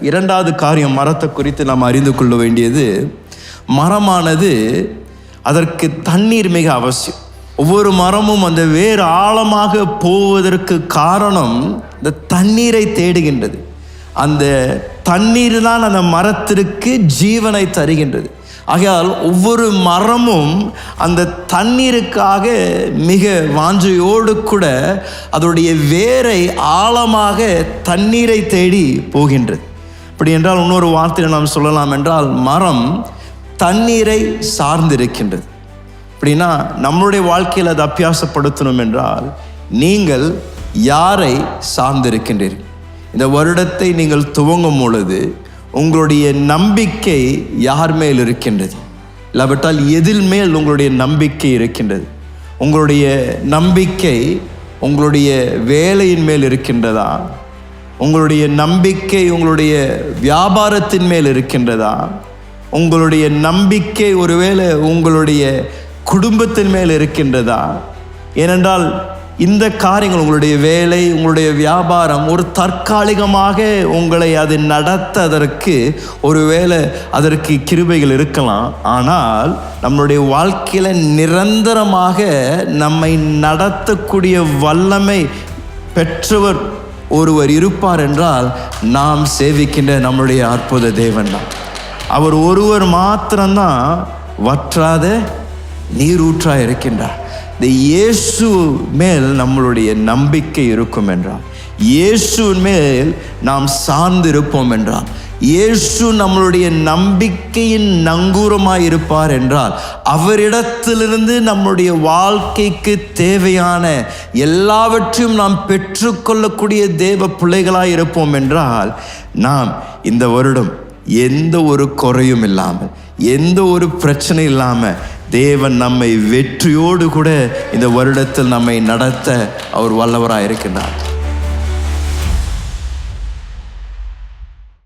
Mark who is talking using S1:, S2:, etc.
S1: இரண்டாவது காரியம், மரத்தை குறித்து நாம் அறிந்து கொள்ள வேண்டியது, மரமானது அதற்கு தண்ணீர் மிக அவசியம். ஒவ்வொரு மரமும் அந்த வேறு ஆழமாக போவதற்கு காரணம் இந்த தண்ணீரை தேடுகின்றது. அந்த தண்ணீர் தான் அந்த மரத்திற்கு ஜீவனை தருகின்றது. ஆகையால் ஒவ்வொரு மரமும் அந்த தண்ணீருக்காக மிக வாஞ்சையோடு கூட அதோடைய வேரை ஆழமாக தண்ணீரை தேடி போகின்றது. அப்படி என்றால் இன்னொரு வார்த்தையில் நாம் சொல்லலாம் என்றால், மரம் தண்ணீரை சார்ந்திருக்கின்றது. அப்படின்னா நம்மளுடைய வாழ்க்கையில் அதை அபியாசப்படுத்தணும் என்றால், நீங்கள் யாரை சார்ந்திருக்கின்றீர்கள்? இந்த வருடத்தை நீங்கள் துவங்கும் பொழுது உங்களுடைய நம்பிக்கை யார் மேல் இருக்கின்றது? இல்லாவிட்டால் எதில் மேல் உங்களுடைய நம்பிக்கை இருக்கின்றது? உங்களுடைய நம்பிக்கை உங்களுடைய வேலையின் மேல் இருக்கின்றதா? உங்களுடைய நம்பிக்கை உங்களுடைய வியாபாரத்தின் மேல் இருக்கின்றதா? உங்களுடைய நம்பிக்கை ஒருவேளை உங்களுடைய குடும்பத்தின் மேல் இருக்கின்றதா? ஏனென்றால் இந்த காரியங்கள், உங்களுடைய வேலை, உங்களுடைய வியாபாரம் ஒரு தற்காலிகமாக உங்களை அது நடத்ததற்கு ஒருவேளை அதற்கு கிருபைகள் இருக்கலாம். ஆனால் நம்மளுடைய வாழ்க்கையில் நிரந்தரமாக நம்மை நடத்தக்கூடிய வல்லமை பெற்றவர் ஒருவர் இருப்பார் என்றால், நாம் சேவிக்கின்ற நம்முடைய அற்புத தேவன் தான். அவர் ஒருவர் மாத்திரம்தான் வற்றாத நீரூற்றாக இருக்கின்றார். இந்த இயேசு மேல் நம்மளுடைய நம்பிக்கை இருக்கும் என்றால், இயேசுவின் மேல் நாம் சார்ந்திருப்போம் என்றால், இயேசு நம்மளுடைய நம்பிக்கையின் நங்கூரமாய் இருப்பார் என்றால், அவரிடத்திலிருந்து நம்முடைய வாழ்க்கைக்கு தேவையான எல்லாவற்றையும் நாம் பெற்றுக்கொள்ளக்கூடிய தேவ பிள்ளைகளாய் இருப்போம் என்றால், நாம் இந்த வருடம் எந்த ஒரு குறையும் இல்லாமல், எந்த ஒரு பிரச்சனை இல்லாமல் தேவன் நம்மை வெற்றியோடு கூட இந்த வருடத்தில் நம்மை நடத்த அவர் வல்லவராக இருக்கின்றார்.